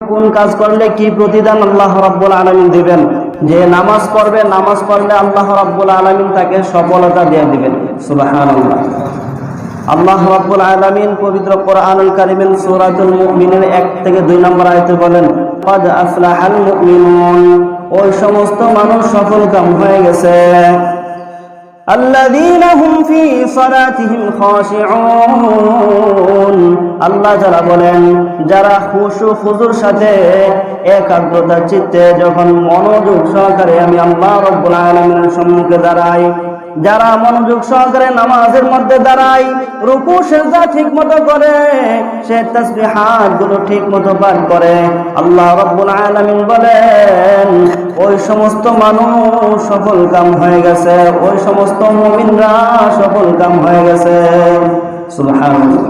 কোন কাজ করলে কি প্রতিদান আল্লাহ রাব্বুল আলামিন দিবেন? যে নামাজ পড়বে, নামাজ পড়লে আল্লাহ রাব্বুল আলামিন তাকে সফলতা দিয়ে দিবেন। সুবহানাল্লাহ। আল্লাহ রাব্বুল আলামিন পবিত্র কোরআনুল কারীমের সূরাতুল মুমিনের 1 থেকে 2 নম্বর আয়াতে বলেন, ক্বাদ আফলাহাল মুমিনুন, ওই সমস্ত মানুষ সফলকাম হয়ে গেছে। আল্লাযীনা হুম ফি সালাতিহিম খাশিউন, আল্লাহ যারা বলেন যারা খুশু খুজুর সাথে একাগ্রতার চিত্তে যখন মনোযোগ সহকারে আমি আল্লাহ রাব্বুল আলামিনের সম্মুখে দাঁড়াই, যারা মনোযোগ সহকারে নামাজের মধ্যে দাঁড়ায়, রুকু সিজদা ঠিকমতো করে, সে তাসবিহাত গুলো ঠিকমতো পাঠ করে, আল্লাহ রাব্বুল আলামিন বলেন ওই সমস্ত মানুষ সফল কাম হয়ে গেছে, ওই সমস্ত মুমিনরা সফল কাম হয়ে গেছে। সুবহানাল্লাহ।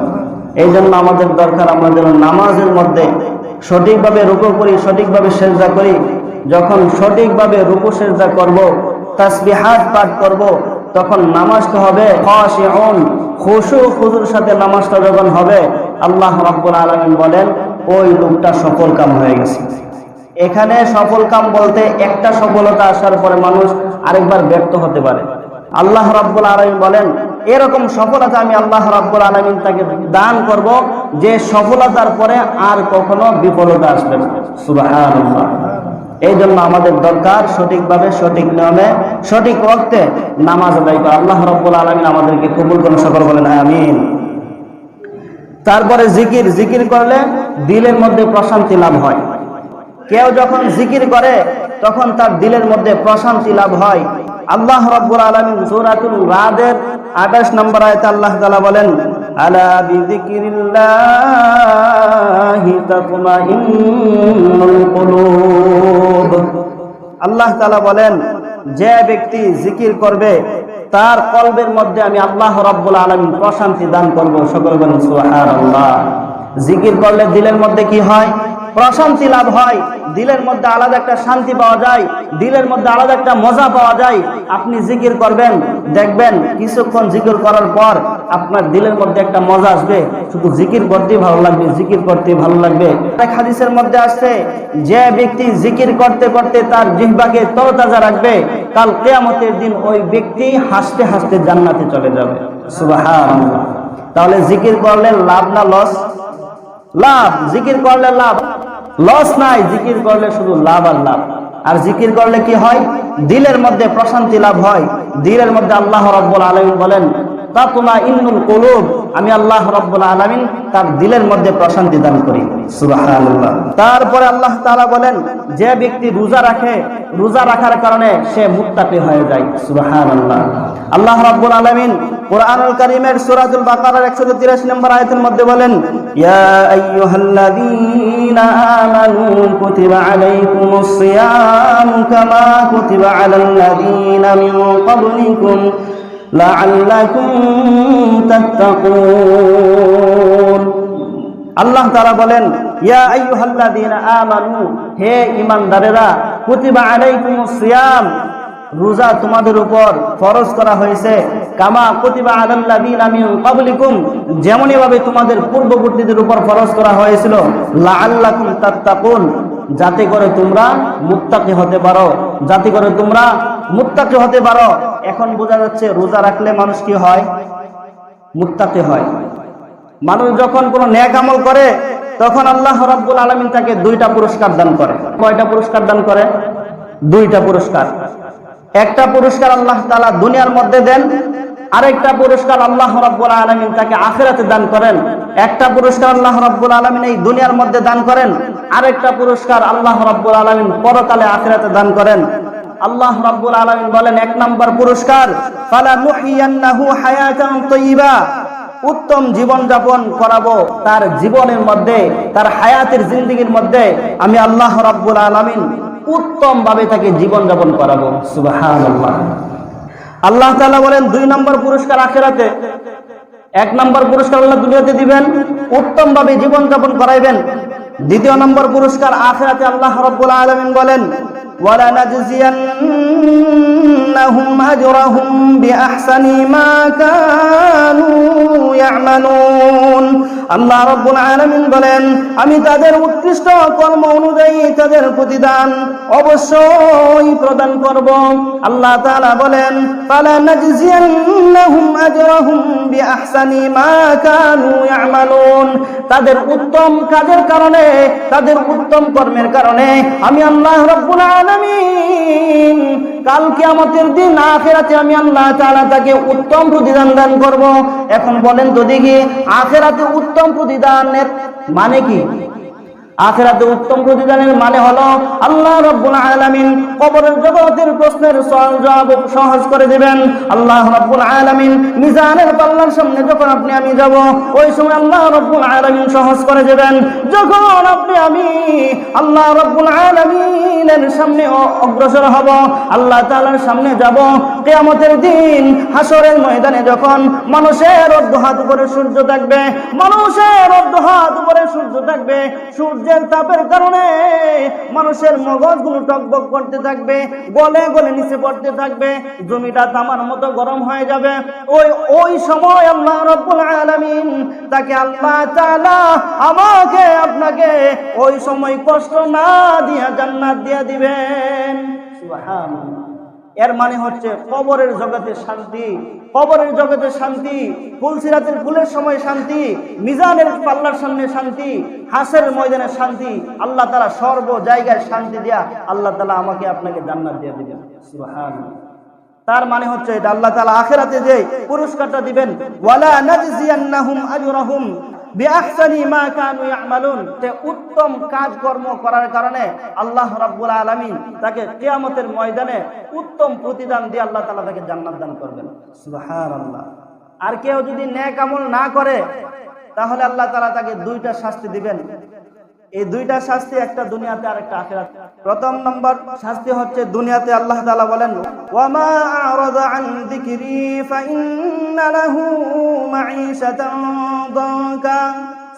এই জন্য আমাদের দরকার আমরা যেন নামাজের মধ্যে সঠিকভাবে রুকু করি, সঠিকভাবে সিজদা করি। যখন সঠিকভাবে রুকু সিজদা করব, তাসবিহাত পাঠ করব, তখন নামাজটা হবে খাশিউন, খুশু খুজুর সাথে নামাজটা যখন হবে, আল্লাহ রাব্বুল আলামিন বলেন ওই লোকটা সফল কাম হয়ে গেছে। এখানে সফল কাম বলতে একটা সফলতা আসার পরে মানুষ আরেকবার ব্যর্থ হতে পারে। আল্লাহ রাব্বুল আলামিন বলেন এরকম সফলতা আমি আল্লাহ রাব্বুল আলামিন তাকে দান করব যে সফলতার পরে আর কখনো বিফলতা আসবে না। সুবহানাল্লাহ। এই জন্য আমাদের দরকার সঠিকভাবে, সঠিক নিয়মে, সঠিক ওয়াক্তে নামাজ আদায় করা। আল্লাহ রাব্বুল আলামিন আমাদেরকে কবুল করুন, সকল বলেন আমিন। তারপরে জিকির করলে দিলের মধ্যে প্রশান্তি লাভ হয়। কেউ যখন জিকির করে তখন তার দিলের মধ্যে প্রশান্তি লাভ হয়। আল্লাহ রাব্বুল আলামিন সূরাতুল রাদের 28 নম্বর আয়াতে আল্লাহ তাআলা বলেন, আলা বিযিকরিল্লাহি তাতমাইন্নুল কুলুব। আল্লাহ তাআলা বলেন যে ব্যক্তি জিকির করবে তার কলবের মধ্যে আমি আল্লাহ রাব্বুল আলামিন প্রশান্তি দান করব। সকলে বলেন সুবহানাল্লাহ। জিকির করলে দিলের মধ্যে কি হয়? প্রশান্তি লাভ হয়। দিলের মধ্যে আলাদা একটা শান্তি পাওয়া যায়, দিলের মধ্যে আলাদা একটা মজা পাওয়া যায়। আপনি জিকির করবেন, দেখবেন কিছুক্ষণ জিকির করার পর আপনার দিলের মধ্যে একটা মজা আসবে, শুধু জিকির করতেই ভালো লাগবে, জিকির করতেই ভালো লাগবে। এক হাদিসের মধ্যে আসছে যে ব্যক্তি জিকির করতে করতে তার জিহ্বাকে তরতাজা রাখবে, কাল কিয়ামতের দিন ওই ব্যক্তি হাসতে হাসতে জান্নাতে চলে যাবে। সুবহানাল্লাহ। তাহলে জিকির করলে লাভ না লস? লাভ। জিকির করলে লাভ, লস নাই। জিকির করলে শুধু লাভ আর লাভ। আর জিকির করলে কি হয়? দিলের মধ্যে প্রশান্তি লাভ হয়। দিলের মধ্যে আল্লাহ রাব্বুল আলামিন বলেন তাতমাইন্নুল কুলুব, আমি আল্লাহ রাব্বুল আলামিন তার দিলের মধ্যে প্রশান্তি দান করি। সুবহানাল্লাহ। তারপরে আল্লাহ তাআলা বলেন যে ব্যক্তি রোজা রাখে, রোজা রাখার কারণে সে মুত্তাকি হয়ে যায়। সুবহানাল্লাহ। আল্লাহ রাব্বুল আলামিন কোরআনুল কারীমের সূরাতুল বাকারার 183 নম্বর আয়াতের মধ্যে বলেন, ইয়া আইয়ুহাল্লাযীনা আমানু কুতিবা আলাইকুমুস সিয়াম কামা কুতিবা আলাল্লাযীনা মিন ক্বাবলিকুম লাআল্লাকুম তাত্তাকুন। আল্লাহ তাআলা বলেন ইয়া আইয়ুহাল্লাযীনা আমানু, হে ঈমানদারেরা, কুতিবা আলাইকুমুস সিয়াম, রোজা তোমাদের উপর ফরজ করা হয়েছে, কামা কুতিবা আলাল্লাযীনা মিন ক্বাবলিকুম, যেমনই ভাবে তোমাদের পূর্ববর্তীদের উপর ফরজ করা হয়েছিল, লাআল্লাকুম তাত্তাকুন, যাতে করে তোমরা মুত্তাকি হতে পারো, যাতে করে তোমরা মুত্তাকি হতে পারো। এখন বোঝা যাচ্ছে রোজা রাখলে মানুষ কি হয়? মুত্তাকি হয়। মানুষ যখন কোনো নেক আমল করে তখন আল্লাহ রাব্বুল আলামিন তাকে 2টা পুরস্কার দান করে। কয়টা পুরস্কার দান করে? 2টা পুরস্কার। একটা পুরস্কার আল্লাহ তাআলা দুনিয়ার মধ্যে দেন, আরেকটা পুরস্কার আল্লাহ রাব্বুল আলামিন তাকে আখিরাতে দান করেন। একটা পুরস্কার আল্লাহ রাব্বুল আলামিন এই দুনিয়ার মধ্যে দান করেন, আরেকটা পুরস্কার আল্লাহ রাব্বুল আলামিন পরকালে আখিরাতে দান করেন। আল্লাহ রাব্বুল আলামিন বলেন 1 নম্বর পুরস্কার, ফালা নুহিয়ান্নাহু হায়াতান তাইয়্যিবা, উত্তম জীবন যাপন করাবো তার জীবনের মধ্যে, তার হায়াতের জিন্দেগির মধ্যে আমি আল্লাহ রাব্বুল আলামিন উত্তম ভাবে তাকে জীবন যাপন করাবো। সুবহানাল্লাহ। আল্লাহ তাআলা বলেন 2 নম্বর পুরস্কার আখিরাতে। 1 নম্বর পুরস্কার আল্লাহ দুনিয়াতে দিবেন, উত্তম ভাবে জীবন যাপন করাইবেন। 2 নম্বর পুরস্কার আখিরাতে আল্লাহ রাব্বুল আলামিন বলেন ওয়ালা নাজজিয়ান্নাহুম আজরাহুম বিআহসানি মা কানু ইয়ামালুন, আল্লাহ রাব্বুল আলামিন বলেন আমি তাদের উৎকৃষ্ট কর্ম অনুযায়ী তাদের প্রতিদান অবশ্যই প্রদান করব। আল্লাহ তাআলা বলেন ফালা নাজজিয়ান্নাহুম আজরাহুম বিআহসানি মা কানু ইয়ামালুন, তাদের উত্তম কাজের কারণে, তাদের উত্তম কর্মের কারণে আমি আল্লাহ রাব্বুল আলামিন কাল কিয়ামতের দিন আখিরাতে আমি আল্লাহ তাআলা তাকে উত্তম প্রতিদান দান করব। এখন বলেন তো দেখি আখিরাতে উত্তম প্রতিদানের মানে কি? আখিরাতে উত্তম প্রতিদানের মানে হলো আল্লাহ রাব্বুল আলামিন কবরের জগতের প্রশ্নের জবাব সহজ করে দিবেন। আল্লাহ রাব্বুল আলামিন মিজানের পাল্লার সামনে যখন আপনি আমি যাব, ওই সময় আল্লাহ রাব্বুল আলামিন সহজ করে দিবেন। যখন আপনি আমি আল্লাহ রাব্বুল আলামিনের সামনে অগ্রসর হব, আল্লাহ তাআলার সামনে যাব, কিয়ামতের দিন হাসরের ময়দানে যখন মানুষের অর্ধ হাত উপরে সূর্য থাকবে, মানুষের অর্ধ হাত উপরে সূর্য থাকবে, সূর্যের তাপের কারণে মানুষের মগজগুলো টকবক করতে থাকবে, গলে গলে নিচে পড়তে থাকবে, জমিটা তামার মতো গরম হয়ে যাবে। ওই সময় আল্লাহ রাব্বুল আলামিন তাকে আল্লাহ তাআলা আমাকে আপনাকে ওই সময় কষ্ট না দিয়া জান্নাত দিয়ে দিবেন। সুবহানাল্লাহ। এর মানে হচ্ছে কবরের জগতে শান্তি, কবরের জগতে শান্তি, ফুলসিরাতের ফুলের সময় শান্তি, মিজানের পাল্লার সামনে শান্তি, হাসরের ময়দানে শান্তি। আল্লাহ তাআলা সর্ব জায়গায় শান্তি দিয়া আল্লাহ তাআলা আমাকে আপনাকে জান্নাত দিয়ে দিবেন। সুবহানাল্লাহ। তার মানে হচ্ছে এটা আল্লাহ তাআলা আখিরাতে যে পুরস্কারটা দিবেন, ওয়ালা নাজজিয়ান্নাহুম আজরাহুম বিআহসানি মা কানু ইয়ামালুন, তে উত্তম কাজকর্ম করার কারণে আল্লাহ রাব্বুল আলামিন তাকে কিয়ামতের ময়দানে উত্তম প্রতিদান দিয়ে আল্লাহ তাআলা তাকে জান্নাত দান করবেন। সুবহানাল্লাহ। আর কেউ যদি নেক আমল না করে তাহলে আল্লাহ তাআলা তাকে দুইটা শাস্তি দিবেন। এই দুইটা শাস্তি, একটা দুনিয়াতে আর একটা আখিরাতে। প্রথম নম্বর শাস্তি হচ্ছে দুনিয়াতে আল্লাহ তাআলা বলেন ওয়া মা আ'রাদা আন যিকরি ফাইন্না লাহু মাঈশাতান দানকা,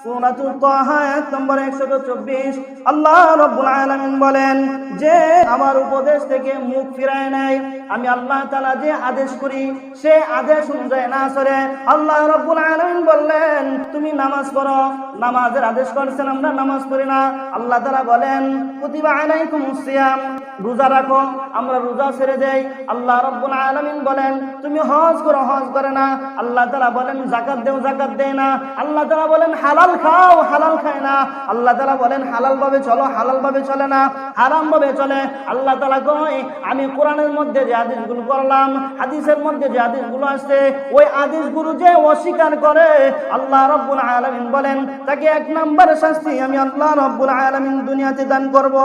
সূরাতুত তাহা আয়াত নম্বর 124। আল্লাহ রাব্বুল আলামিন বলেন যে আমার উপদেশ থেকে মুখ ফিরায় নাই, আমি আল্লাহ তাআলা যে আদেশ করি সে আদেশ অনুযায়ী না চলে, আল্লাহ রাব্বুল আলামিন বললেন তুমি নামাজ পড়ো, নামাজের আদেশ করেছেন, আমরা নামাজ পড়ি না। আল্লাহ তাআলা বলেন কুতিবা আলাইকুমুস সিয়াম, রোজা রাখো, আমরা রোজা ছেড়ে দেই। আল্লাহ রাব্বুল আলামিন বলেন তুমি হজ করো, হজ করে না। আল্লাহ তাআলা বলেন যাকাত দেও, যাকাত দেয় না। আল্লাহ তাআলা বলেন হালাল খাও, হালাল খায় না। আল্লাহ তাআলা বলেন হালাল ভাবে চলো, হালাল ভাবে চলে না, হারাম ভাবে চলে। আল্লাহ তাআলা কয় আমি কোরআনের মধ্যে যে আদেশগুলো করলাম, হাদিসের মধ্যে যে আদেশগুলো আছে, ওই আদেশগুলো যে অস্বীকার করে আল্লাহ রাব্বুল আলামিন বলেন তাকে এক নাম্বার শাস্তি আমি আল্লাহ রাব্বুল আলামিন দুনিয়াতে দান করব।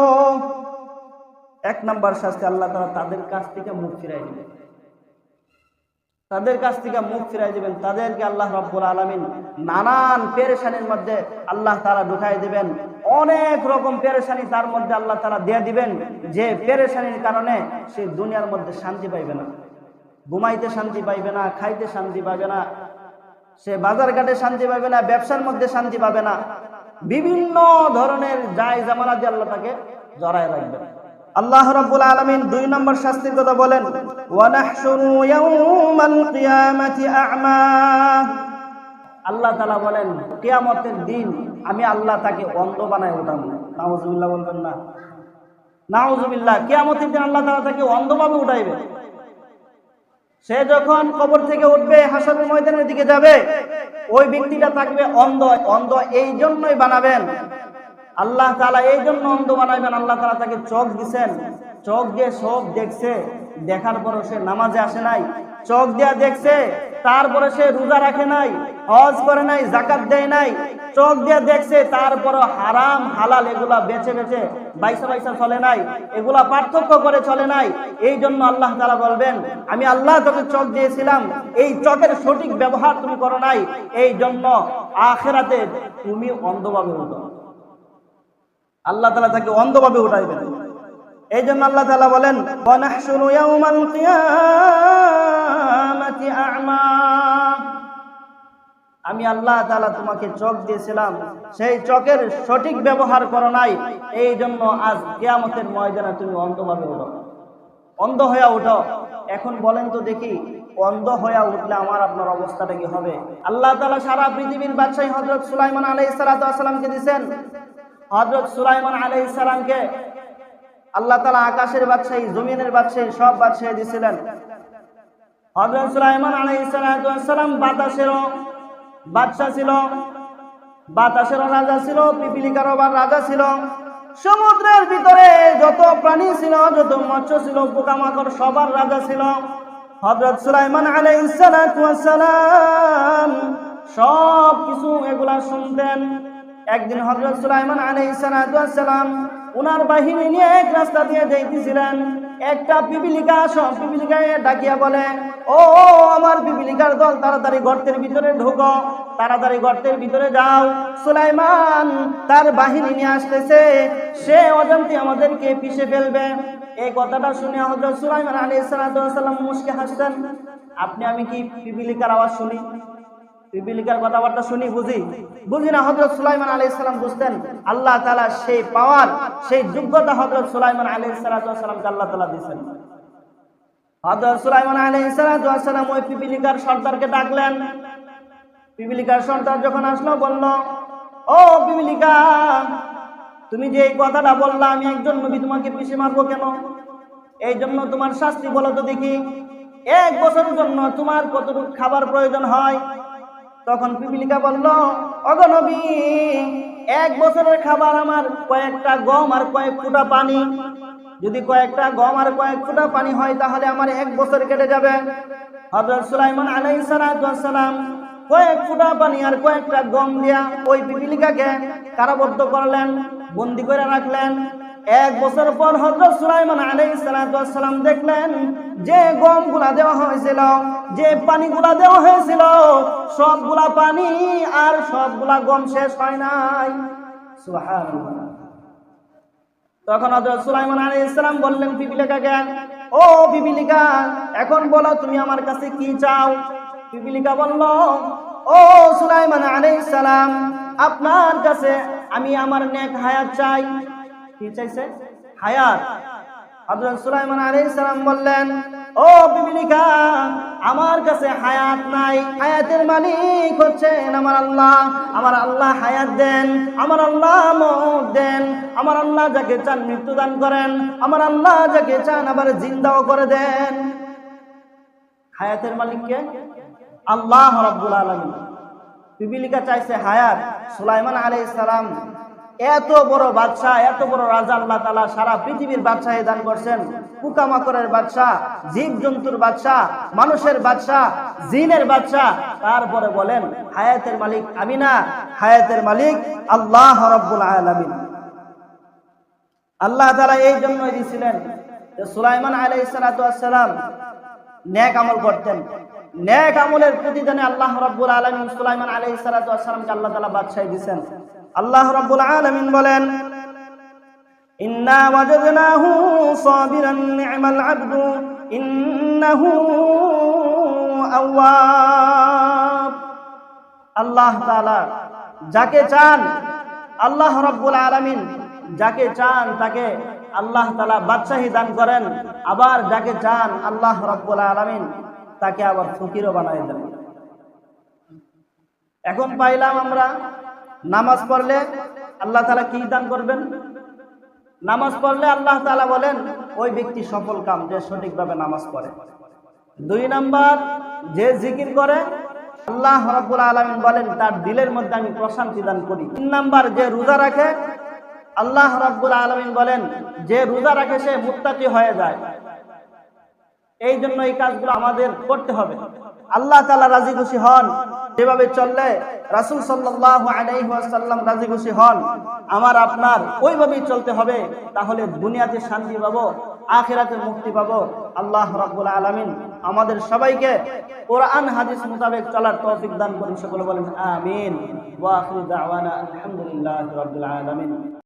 এক নাম্বার শাস্তি আল্লাহ তাআলা তাদের কাছ থেকে মুখ ফিরাই দিবেন, তাদের কাছ থেকে মুখ ফিরাই দিবেন। তাদেরকে আল্লাহ রাব্বুল আলামিন নানান পেরেশানির মধ্যে আল্লাহ তাআলা ঢুকাই দিবেন। অনেক রকম পেরেশানি তার মধ্যে আল্লাহ তাআলা দিয়ে দিবেন, যে পেরেশানির কারণে সে দুনিয়ার মধ্যে শান্তি পাইবে না, ঘুমাইতে শান্তি পাইবে না, খাইতে শান্তি পাবে না, সে বাজার ঘাটে শান্তি পাবে না, ব্যবসার মধ্যে শান্তি পাবে না। বিভিন্ন ধরনের জায় জামালা দিয়ে আল্লাহ তাকে জড়ায় রাখবেন। আল্লাহ রাব্বুল আলামিন দুই নম্বর শাস্তির কথা বলেন ওয়া নাহশুরু ইয়াউমাল কিয়ামাতি আ'মা, আল্লাহ তাআলা বলেন কিয়ামতের দিন আমি আল্লাহ তাকে অন্ধ বানায় উঠাবো। নাউজুবিল্লাহ বলবেন না, নাউজুবিল্লাহ। কিয়ামতের দিন আল্লাহ তাআলা তাকে অন্ধভাবে উঠাইবে। সে যখন কবর থেকে উঠবে, হাসরের ময়দানের দিকে যাবে, ওই ব্যক্তিটা থাকবে অন্ধ। অন্ধ এই জন্যই বানাবেন আল্লাহ তাআলা, এই জন্য অন্ধ বানাইবেন। আল্লাহ তাআলা তাকে চোখ দিছেন, চোখ দিয়ে সব দেখছে, দেখার পরও সে নামাজে আসে নাই, চোখ দিয়ে দেখছে, তারপরে সে রোজা রাখে নাই, হজ করে নাই, যাকাত দেয় নাই, চোখ দিয়ে দেখছে, তারপরও হারাম হালাল এগুলা বেছে বেছে বাইসা বাইসা চলে নাই, এগুলা পার্থক্য করে চলে নাই। এই জন্য আল্লাহ তাআলা বলবেন আমি আল্লাহ তোকে চোখ দিয়েছিলাম, এই চোখের সঠিক ব্যবহার তুমি করো নাই, এই জন্য আখিরাতে তুমি অন্ধভাবে উঠো। আল্লাহ তাআলা তাকে অন্ধভাবে উঠাইবেন। এই জন্য আল্লাহ তাআলা বলেন ওয়া নাহশুরু ইয়াউমাল কিয়ামাতি আ'মা, আমি আল্লাহ তাআলা তোমাকে চোখ দিয়েছিলাম, সেই চোখের সঠিক ব্যবহার করো নাই, এই জন্য আজ কিয়ামতের ময়দানে তুমি অন্ধভাবে উঠো, অন্ধ হয়ে উঠো। এখন বলেন তো দেখি অন্ধ হয়ে উঠলে আমার আপনার অবস্থাটা কি হবে? আল্লাহ তাআলা সারা পৃথিবীর বাদশাহী হযরত সুলাইমান আলাইহিস সালামকে দিয়েছেন। হযরত সুলাইমান আলাইহিস সালামকে আল্লাহ তাআলা আকাশের বাদশাহী, জমিনের বাদশাহী, সব বাদশাহী দিয়েছিলেন। হযরত সুলাইমান আলাইহিস সালাম বাতাসেরও বাদশা ছিল, বাতাসেরও রাজা ছিল, পিপিলিকারও রাজা ছিল। সমুদ্রের ভিতরে যত প্রাণী ছিল, যত মৎস্য ছিল, পোকামাকড়, সবার রাজা ছিল হযরত সুলাইমান আলাইহিস সালাম। সব কিছু এগুলা শুনতেন। একদিন হযরত সুলাইমান আলাইহিস সালাম উনার বাহিনী নিয়ে এক রাস্তা দিয়ে যাইতেছিলেন। একটা পিপিলিকা পিপিলিকাকে ডাকিয়া বলে, ও আমার পিপিলিকার দল, তাড়াতাড়ি গর্তের ভিতরে ঢোকো, তাড়াতাড়ি গর্তের ভিতরে যাও, সুলাইমান তার বাহিনী নিয়ে আসতেছে, সে অজান্তে আমাদেরকে পিষে ফেলবে। এই কথাটা শুনে হযরত সুলাইমান আলাইহিস সালাম মুস্কি হাসতেন। আপনি আমি কি পিপিলিকার আওয়াজ শুনি, পিপিলিকার কথাবার্তা শুনি, বুঝি না? হযরত সুলাইমান আলাইহিস সালাম বুঝতেন আল্লাহ তাআলা সেই পাওয়ার, সেই যোগ্যতা হযরত সুলাইমান আলাইহিস সালামকে আল্লাহ তাআলা দিয়েছেন। হযরত সুলাইমান আলাইহিস সালাম ওই পিপিলিকার সর্দারকে ডাকলেন। পিপিলিকার সর্দার যখন আসলো, বলল, ও পিপিলিকা, তুমি যে এই কথাটা বললা আমি একজন নবী, তোমাকে পিষে মারবো কেন? এই জন্য তোমার শাস্তি বলো তো দেখি। 1 বছরের জন্য তোমার কতটুকু খাবার প্রয়োজন হয়? তখন পিপিলিকা বলল, ওগো নবী, 1 বছরের খাবার আমার কয়েকটা গম আর কয়েক ফুটা পানি। যদি কয়েকটা গম আর কয়েক ফুটা পানি হয় তাহলে আমার 1 বছর কেটে যাবে। হযরত সুলাইমান আলাইহিস সালাম কয়েক ফুটা পানি আর কয়েকটা গম দিয়া ওই পিপিলিকাকে কারাবদ্ধ করলেন, বন্দী করে রাখলেন। 1 বছর পর হযরত সুলাইমান আলাইহিস সালাম দেখলেন যে গমগুলা দেওয়া হয়েছিল, যে পানিগুলা দেওয়া হয়েছিল, সবগুলা পানি আর সবগুলা গম শেষ হয় নাই। সুবহানাল্লাহ। তখন হযরত সুলাইমান আলাইহিস সালাম বললেন পিপিলিকাকে, ও পিপিলিকা, এখন বলো তুমি আমার কাছে কি চাও? পিপিলিকা বলল, ও সুলাইমান আলাইহিস সালাম, আপনার কাছে আমি আমার নেক হায়াত চাই। কি চাইছে? হায়াত। হযরত সুলাইমান আলাইহিস সালাম বললেন, ও পিপিলিকা, আমার কাছে হায়াত নাই, হায়াতের মালিক হচ্ছেন আমার আল্লাহ। আমার আল্লাহ হায়াত দেন, আমার আল্লাহ মওত দেন, আমার আল্লাহ যাকে চান মৃত্যু দান করেন, আমার আল্লাহ যাকে চান আবার জিন্দাও করে দেন। হায়াতের মালিক কে? আল্লাহ রাব্বুল আলামিন। পিপিলিকা চাইছে হায়াত। সুলাইমান আলাইহিস সালাম এত বড় বাদশাহ, এত বড় রাজা, আল্লাহ তাআলা সারা পৃথিবীর বাদশাহী দান করছেন। পোকামাকড়ের বাদশাহ, জীবজন্তুর বাদশাহ, মানুষের বাদশাহ, জিনের বাদশাহ, তারপরে বলেন হায়াতের মালিক আমি না, হায়াতের মালিক আল্লাহ রাব্বুল আলামিন। আল্লাহ তাআলা এই জন্যই দিয়েছিলেন যে সুলাইমান আলাইহিস সালাম নেক আমল করতেন। নেক আমলের প্রতিদানে আল্লাহ রাব্বুল আলামিন সুলাইমান আলাইহিস সালামকে আল্লাহ তাআলা বাদশাহী দিয়েছেন। আল্লাহ রাব্বুল আলামিন বলেন, ইন্না ওয়াজাদনাহু সাবিরান নি'মাল আবদু ইন্নাহু আওয়াব। আল্লাহ তাআলা যাকে চান, আল্লাহ রাব্বুল আলামিন যাকে চান তাকে আল্লাহ তাআলা বাদশাহী দান করেন, আবার যাকে চান আল্লাহ রাব্বুল আলামিন তাকে আবার ফকিরও বানায় দেন। এখন পাইলাম আমরা নামাজ পড়লে আল্লাহ তাআলা কি দান করবেন? নামাজ পড়লে আল্লাহ তাআলা বলেন ওই ব্যক্তি সফল কাম, যে সঠিকভাবে নামাজ পড়ে। 2 নাম্বার, যে জিকির করে আল্লাহ রাব্বুল আলামিন বলেন তার দিলের মধ্যে আমি প্রশান্তি দান করি। 3 নাম্বার, যে রোজা রাখে আল্লাহ রাব্বুল আলামিন বলেন যে রোজা রাখে সে মুত্তাকি হয়ে যায়। এই জন্য এই কাজগুলো আমাদের করতে হবে। আল্লাহ তাআলা রাজি খুশি হন, যেভাবে চললে রাসূল সাল্লাল্লাহু আলাইহি ওয়াসাল্লাম রাজি খুশি হন, আমার আপনার ওইভাবেই চলতে হবে। তাহলে দুনিয়াতে শান্তি পাবো, আখিরাতে মুক্তি পাবো। আল্লাহ রাব্বুল আলামিন আমাদের সবাইকে কোরআন হাদিস মোতাবেক চলার তৌফিক দান করুন। সকলে বলেন আমিন। ওয়া আখিরু দাওয়ানা আলহামদুলিল্লাহি রাব্বিল আলামিন।